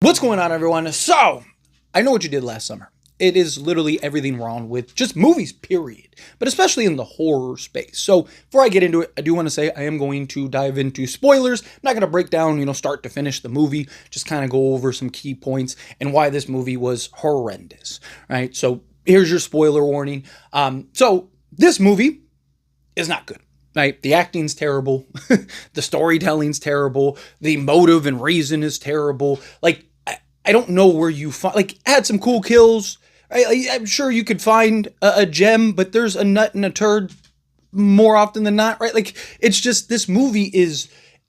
What's going on, everyone? So, I know what you did last summer. It is literally everything wrong with just movies, period, but especially in the horror space. So, before I get into it, I do want to say I am going to dive into spoilers. I'm not going to break down, start to finish the movie, just kind of go over some key points and why this movie was horrendous, right? So, here's your spoiler warning. So, this movie is not good. Right? The acting's terrible. The storytelling's terrible. The motive and reason is terrible. I don't know where you find, had some cool kills. I'm sure you could find a gem, but there's a nut and a turd more often than not, right? It's just, this movie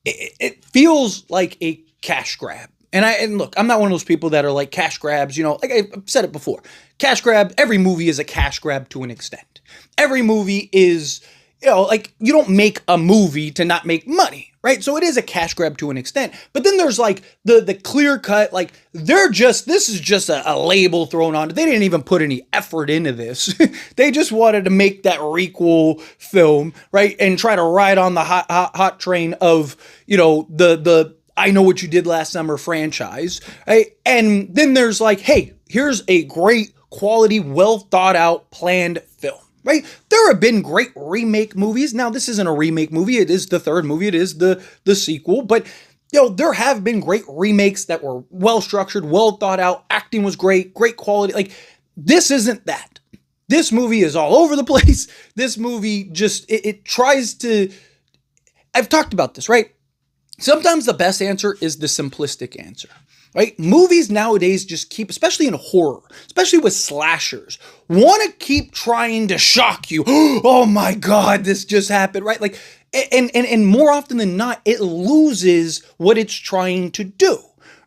it feels like a cash grab. And look, I'm not one of those people that are like cash grabs, I've said it before. Cash grab, every movie is a cash grab to an extent. Every movie is, you don't make a movie to not make money, right? So it is a cash grab to an extent. But then there's the clear cut, this is just a label thrown on it. They didn't even put any effort into this. They just wanted to make that requel film, right? And try to ride on the hot train of, the I Know What You Did Last Summer franchise, right? And then there's hey, here's a great quality, well thought out, planned film. Right? There have been great remake movies. Now, this isn't a remake movie. It is the third movie. It is the sequel. But, there have been great remakes that were well-structured, well thought out. Acting was great quality. This isn't that. This movie is all over the place. This movie just, it tries to, I've talked about this, right? Sometimes the best answer is the simplistic answer. Right? Movies nowadays just keep, especially in horror, especially with slashers, want to keep trying to shock you. Oh my God, this just happened, right? And more often than not, it loses what it's trying to do,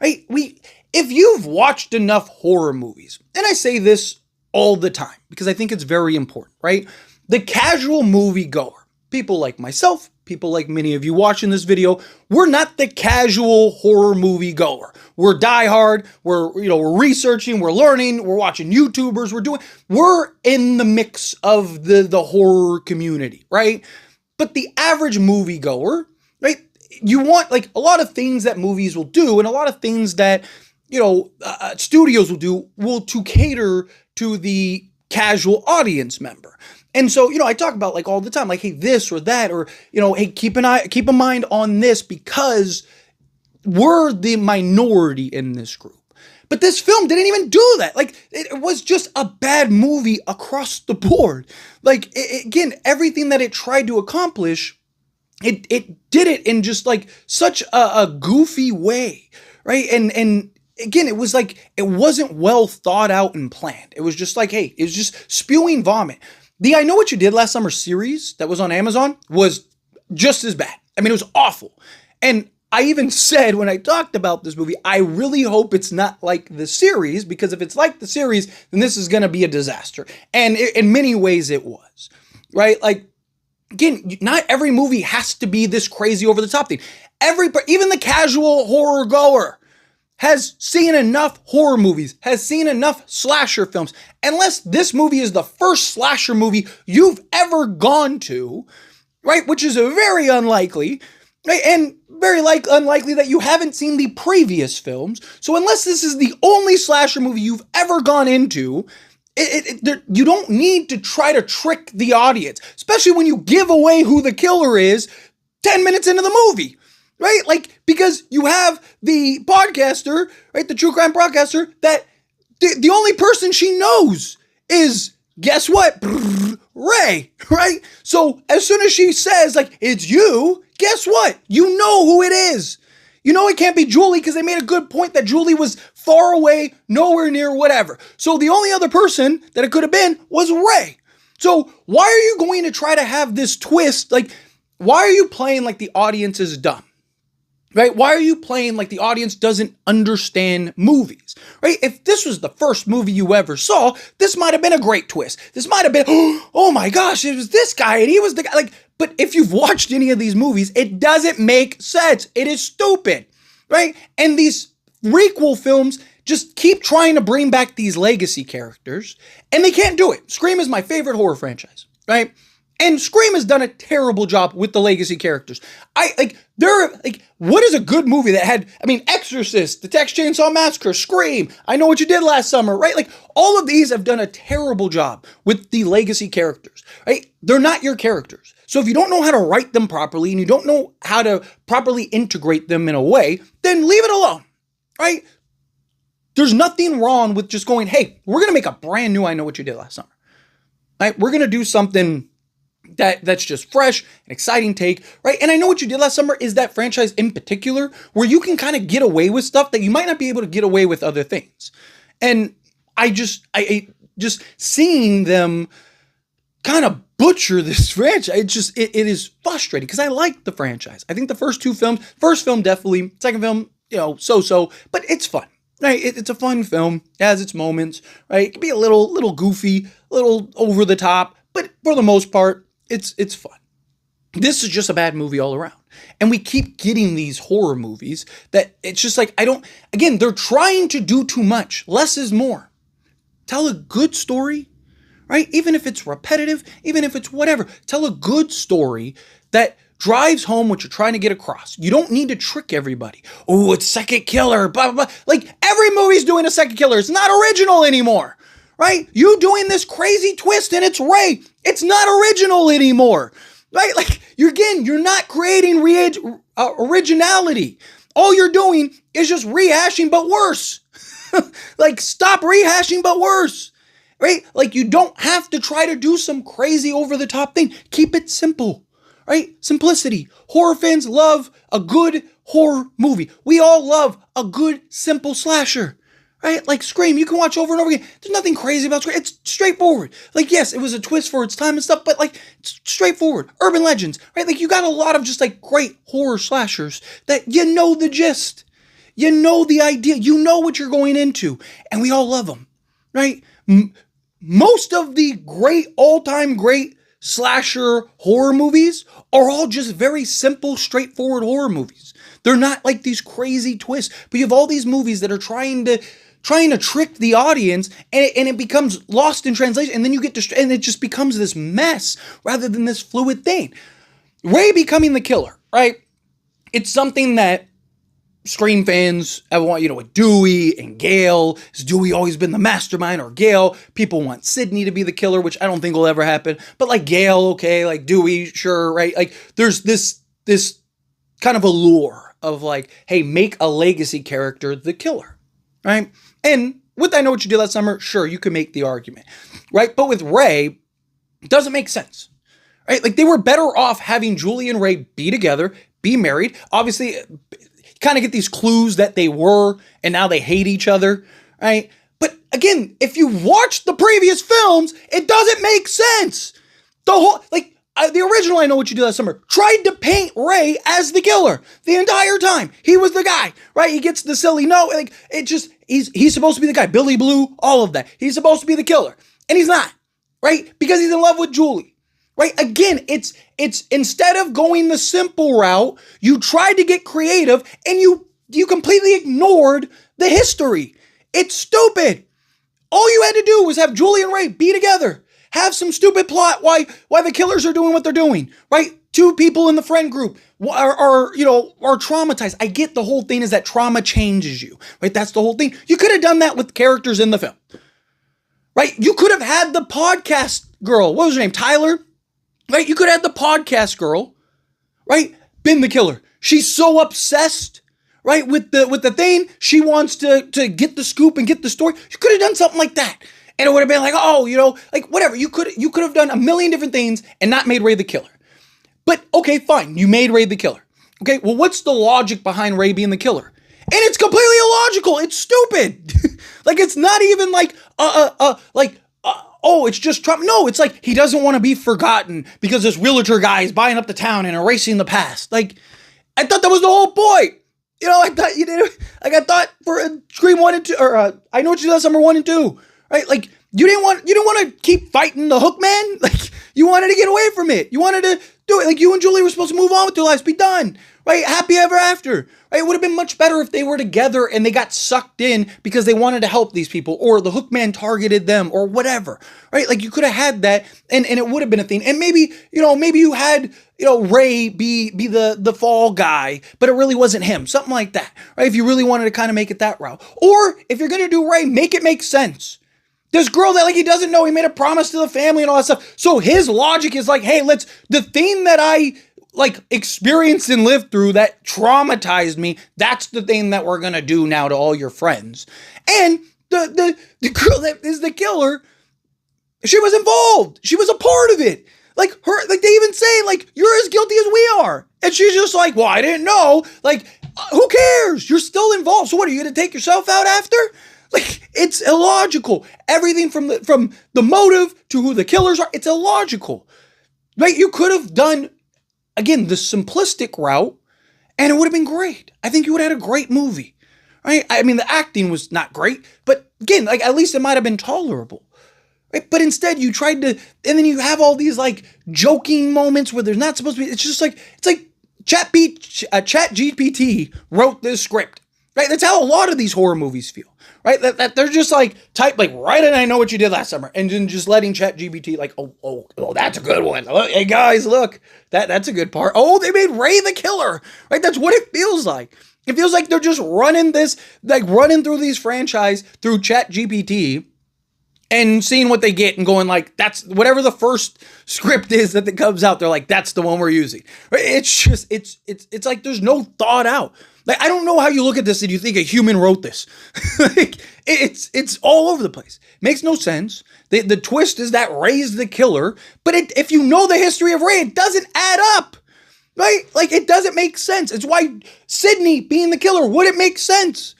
right? If you've watched enough horror movies, and I say this all the time because I think it's very important, right? The casual moviegoer, people like myself, people like many of you watching this video, we're not the casual horror movie goer. We're diehard, we're researching, we're learning, we're watching YouTubers, we're in the mix of the horror community, right? But the average movie goer, right? You want a lot of things that movies will do and a lot of things that, studios will do to cater to the casual audience member. And so, I talk about all the time, hey, this or that, or, hey, keep a mind on this because we're the minority in this group. But this film didn't even do that. It was just a bad movie across the board. Again, everything that it tried to accomplish, it did it in just such a goofy way, right? And again, it was it wasn't well thought out and planned. It was just hey, it was just spewing vomit. The I Know What You Did Last Summer series that was on Amazon was just as bad. I mean, it was awful. And I even said when I talked about this movie, I really hope it's not like the series, because if it's like the series, then this is going to be a disaster. And in many ways it was, right? Again, not every movie has to be this crazy over the top thing. Even the casual horror goer has seen enough horror movies, has seen enough slasher films. Unless this movie is the first slasher movie you've ever gone to, right? Which is very unlikely, right? And very unlikely that you haven't seen the previous films. So unless this is the only slasher movie you've ever gone into, you don't need to try to trick the audience, especially when you give away who the killer is 10 minutes into the movie. Right? Because you have the podcaster, right? The true crime broadcaster, that the only person she knows is, guess what? Ray, right? So as soon as she says, it's you, guess what? You know who it is. You know it can't be Julie because they made a good point that Julie was far away, nowhere near, whatever. So the only other person that it could have been was Ray. So why are you going to try to have this twist? Why are you playing like the audience is dumb? Right? Why are you playing like the audience doesn't understand movies? Right? If this was the first movie you ever saw, this might have been a great twist. This might have been, oh my gosh, it was this guy and he was the guy. But if you've watched any of these movies, it doesn't make sense. It is stupid. Right? And these requel films just keep trying to bring back these legacy characters and they can't do it. Scream is my favorite horror franchise. Right? And Scream has done a terrible job with the legacy characters. What is a good movie that had, Exorcist, The Texas Chainsaw Massacre, Scream, I Know What You Did Last Summer, right? Like, all of these have done a terrible job with the legacy characters, right? They're not your characters. So if you don't know how to write them properly and you don't know how to properly integrate them in a way, then leave it alone, right? There's nothing wrong with just going, hey, we're going to make a brand new I Know What You Did Last Summer, right? We're going to do something that's just fresh, an exciting take, right? And I Know What You Did Last Summer is that franchise in particular where you can kind of get away with stuff that you might not be able to get away with other things. And I just seeing them kind of butcher this franchise, it is frustrating because I like the franchise. I think the first film definitely, second film, so, but it's fun. Right, it's a fun film. It has its moments. Right, it can be a little goofy, a little over the top, but for the most part, it's fun. This is just a bad movie all around, and we keep getting these horror movies that it's just like Again, they're trying to do too much. Less is more. Tell a good story, right? Even if it's repetitive, even if it's whatever, tell a good story that drives home what you're trying to get across. You don't need to trick everybody. Oh, it's second killer, blah, blah, blah. Like, every movie's doing a second killer. It's not original anymore, right? You doing this crazy twist and it's Ray. It's not original anymore, right? Like, you're not creating originality. All you're doing is just rehashing, but worse. Like, stop rehashing, but worse, right? Like, you don't have to try to do some crazy over-the-top thing. Keep it simple. Right? Simplicity. Horror fans love a good horror movie. We all love a good, simple slasher. Right? Like Scream, you can watch over and over again. There's nothing crazy about Scream. It's straightforward. Like, yes, it was a twist for its time and stuff, but like, it's straightforward. Urban legends. Right? Like, you got a lot of just like great horror slashers that you know the gist. You know the idea. You know what you're going into. And we all love them. Right? Most of the all-time great slasher horror movies are all just very simple, straightforward horror movies. They're not like these crazy twists, but you have all these movies that are trying to trick the audience, and it becomes lost in translation, and then and it just becomes this mess rather than this fluid thing. Ray becoming the killer, right? It's something that Scream fans, with Dewey and Gale. Has Dewey always been the mastermind or Gale? People want Sidney to be the killer, which I don't think will ever happen. But like Gale, okay, like Dewey, sure, right? Like there's this kind of allure of like, hey, make a legacy character the killer, right? And with I Know What You Did Last Summer, sure, you can make the argument, right? But with Ray, it doesn't make sense, right? Like, they were better off having Julie and Ray be together, be married. Obviously, kind of get these clues that they were, and now they hate each other, right? But again, if you watch the previous films, it doesn't make sense. The original I Know What You Did Last Summer tried to paint Ray as the killer the entire time. He was the guy, right? He gets the silly no, like, he's supposed to be the guy. Billy Blue, all of that. He's supposed to be the killer, and he's not, right? Because he's in love with Julie. Right? Again, it's instead of going the simple route, you tried to get creative and you completely ignored the history. It's stupid. All you had to do was have Julie and Ray be together. Have some stupid plot why the killers are doing what they're doing, right? Two people in the friend group are traumatized. I get the whole thing is that trauma changes you, right? That's the whole thing. You could have done that with characters in the film, right? You could have had the podcast girl. What was her name? Tyler? Right? You could have had the podcast girl, right? Been the killer. She's so obsessed, right, with the thing. She wants to get the scoop and get the story. You could have done something like that. And it would have been like, like whatever. You could have done a million different things and not made Ray the killer. But okay, fine. You made Ray the killer. Okay, well, what's the logic behind Ray being the killer? And it's completely illogical. It's stupid. Like, it's not even like, it's just Trump. No, it's like he doesn't want to be forgotten because this realtor guy is buying up the town and erasing the past. Like, I thought that was the whole point. I thought you did. Like, I thought for Scream 1 and 2, or I Know What You Did Last Summer 1 and 2, right? Like, you didn't want to keep fighting the hook man. Like, you wanted to get away from it. You wanted to do it. Like, you and Julie were supposed to move on with their lives, be done, right? Happy ever after, right? It would have been much better if they were together and they got sucked in because they wanted to help these people, or the Hookman targeted them, or whatever, right? Like, you could have had that, and it would have been a thing. And maybe, maybe you had, Ray be the fall guy, but it really wasn't him. Something like that, right? If you really wanted to kind of make it that route. Or if you're going to do Ray, make it make sense. This girl that, like, he doesn't know, he made a promise to the family and all that stuff. So his logic is like, hey, the thing that I, like, experienced and lived through that traumatized me, that's the thing that we're going to do now to all your friends. And the girl that is the killer, she was involved. She was a part of it. Like, they even say, like, you're as guilty as we are. And she's just like, well, I didn't know. Like, who cares? You're still involved. So what, are you going to take yourself out after? Like, it's illogical. Everything from the motive to who the killers are, it's illogical. Right? You could have done, again, the simplistic route, and it would have been great. I think you would have had a great movie. Right? I mean, the acting was not great, but again, like, at least it might have been tolerable. Right? But instead, you tried to, and then you have all these, like, joking moments where there's not supposed to be. It's just like, it's like ChatGPT wrote this script. Right? That's how a lot of these horror movies feel. Right? That they're just like, type, like, right, and I know what you did last summer. And then just letting ChatGPT, like, oh, that's a good one. Look, hey, guys, look, that's a good part. Oh, they made Ray the killer. Right? That's what it feels like. It feels like they're just running through these franchise through ChatGPT and seeing what they get and going, like, that's whatever the first script is that comes out. They're like, that's the one we're using. Right? It's just, it's like there's no thought out. Like, I don't know how you look at this and you think a human wrote this. Like, it's all over the place. Makes no sense. The twist is that Ray's the killer, but if you know the history of Ray, it doesn't add up. Right? Like, it doesn't make sense. It's why Sidney being the killer wouldn't make sense.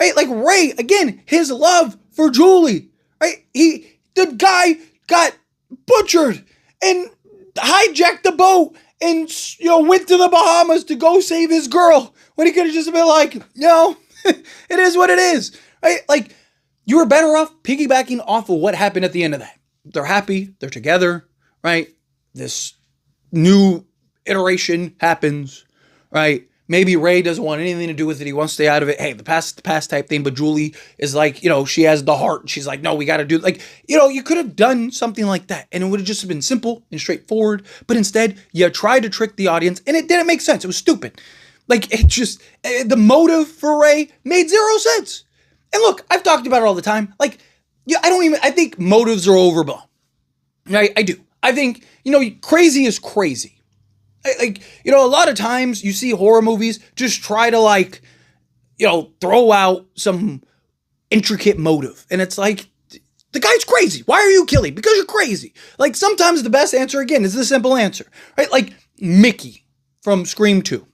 Right? Like, Ray, again, his love for Julie. Right? The guy got butchered and hijacked the boat and, went to the Bahamas to go save his girl when he could have just been like, it is what it is. Right? Like, you were better off piggybacking off of what happened at the end of that. They're happy. They're together. Right? This new iteration happens. Right? Maybe Ray doesn't want anything to do with it. He wants to stay out of it. Hey, the past type thing. But Julie is like, she has the heart. She's like, no, we got to do, like, you could have done something like that. And it would have just been simple and straightforward. But instead, you tried to trick the audience. And it didn't make sense. It was stupid. Like, it just, the motive for Ray made zero sense. And look, I've talked about it all the time. Like, I think motives are overblown. Right? I do. I think, crazy is crazy. Like, a lot of times you see horror movies just try to, like, throw out some intricate motive. And it's like, the guy's crazy. Why are you killing? Because you're crazy. Like, sometimes the best answer, again, is the simple answer. Right? Like, Mickey from Scream 2.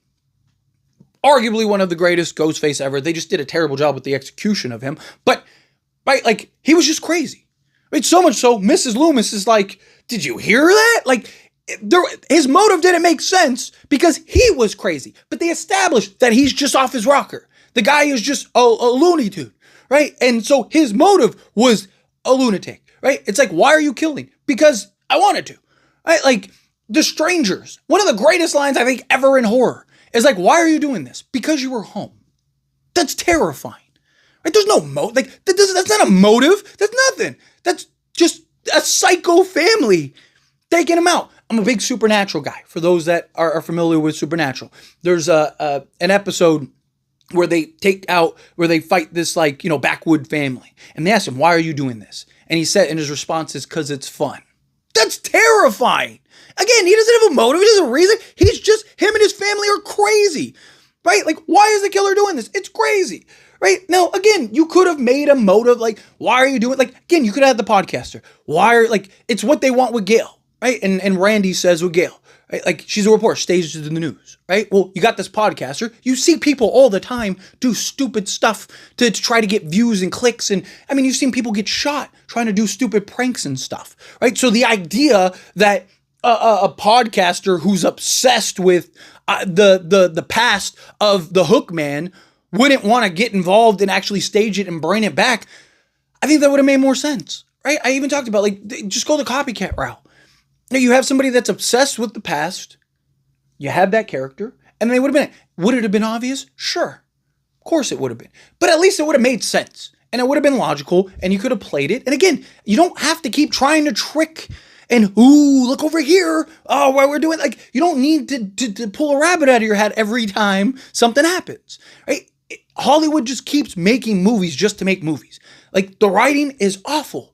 Arguably one of the greatest Ghostface ever. They just did a terrible job with the execution of him. But, right, like, he was just crazy. Right? So much so, Mrs. Loomis is like, did you hear that? Like, his motive didn't make sense because he was crazy. But they established that he's just off his rocker. The guy is just a Looney Tune, right? And so his motive was a lunatic, right? It's like, why are you killing? Because I wanted to, right? Like, The Strangers, one of the greatest lines I think ever in horror is like, why are you doing this? Because you were home. That's terrifying, right? There's no motive. Like, that's not a motive. That's nothing. That's just a psycho family taking him out. I'm a big Supernatural guy. For those that are familiar with Supernatural, there's an episode where they fight this, like, backwood family, and they ask him, "Why are you doing this?" And he said, and his response is, "'Cause it's fun." That's terrifying. Again, he doesn't have a motive. He doesn't have a reason. He's just, him and his family are crazy, right? Like, why is the killer doing this? It's crazy, right? Now, again, you could have made a motive. Like, why are you doing? Like, again, you could have had the podcaster. It's what they want with Gail. Right? And Randy says with Gail, right? Like, she's a reporter, stays in the news, right? Well, you got this podcaster. You see people all the time do stupid stuff to try to get views and clicks. And I mean, you've seen people get shot trying to do stupid pranks and stuff, right? So the idea that a podcaster who's obsessed with the past of the Hookman wouldn't want to get involved and actually stage it and bring it back, I think that would have made more sense, right? I even talked about, like, just go the copycat route. You have somebody that's obsessed with the past, you have that character, And they would have been, would it have been obvious? Sure. Of course it would have been. But at least it would have made sense. And it would have been logical, and you could have played it. And again, you don't have to keep trying to trick and, ooh, look over here. Oh, what we're doing. Like, you don't need to pull a rabbit out of your hat every time something happens, right? Hollywood just keeps making movies just to make movies. Like, the writing is awful.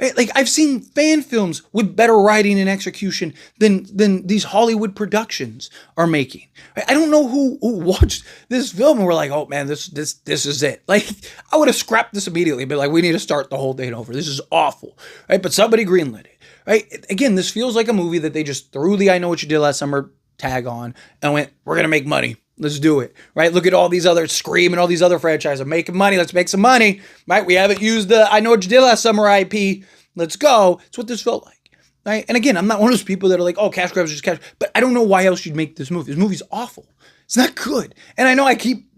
Right? Like, I've seen fan films with better writing and execution than these Hollywood productions are making. Right? I don't know who watched this film and were like, oh man, this is it. Like, I would have scrapped this immediately, but like, we need to start the whole thing over. This is awful. Right? But somebody greenlit it. Right? Again, this feels like a movie that they just threw the I Know What You Did Last Summer tag on and went, we're going to make money. Let's do it, right? Look at all these other Scream and all these other franchises making money. Let's make some money, right? We haven't used the I Know What You Did Last Summer IP. Let's go. It's what this felt like, right? And again, I'm not one of those people that are like, oh, cash grabs are just cash. But I don't know why else you'd make this movie. This movie's awful. It's not good. And I know I keep,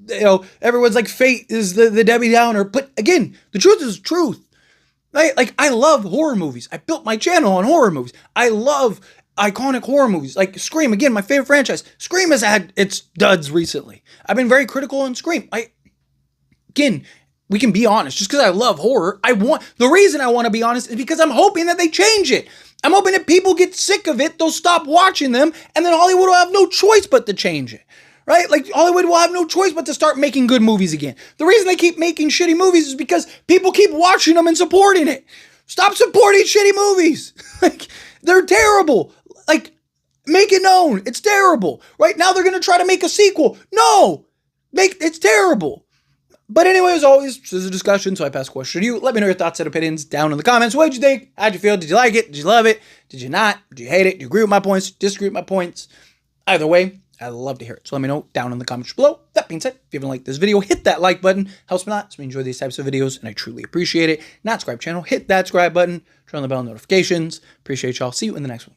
everyone's like, fate is the Debbie Downer. But again, the truth is truth, right? Like, I love horror movies. I built my channel on horror movies. I love iconic horror movies like Scream. Again, my favorite franchise. Scream has had its duds recently. I've been very critical on Scream. Again, we can be honest. Just because I love horror, the reason I want to be honest is because I'm hoping that they change it. I'm hoping that people get sick of it, they'll stop watching them, and then Hollywood will have no choice but to change it. Right? Like, Hollywood will have no choice but to start making good movies again. The reason they keep making shitty movies is because people keep watching them and supporting it. Stop supporting shitty movies. Like, they're terrible. Like, make it known. It's terrible. Right now they're going to try to make a sequel. No. It's terrible. But anyway, as always, this is a discussion, so I pass the question to you. Let me know your thoughts and opinions down in the comments. What did you think? How'd you feel? Did you like it? Did you love it? Did you not? Did you hate it? Do you agree with my points? Disagree with my points? Either way, I'd love to hear it. So let me know down in the comments below. That being said, if you haven't liked this video, hit that like button. Helps me a lot. So we enjoy these types of videos, and I truly appreciate it. Not subscribe channel, hit that subscribe button. Turn on the bell notifications. Appreciate y'all. See you in the next one.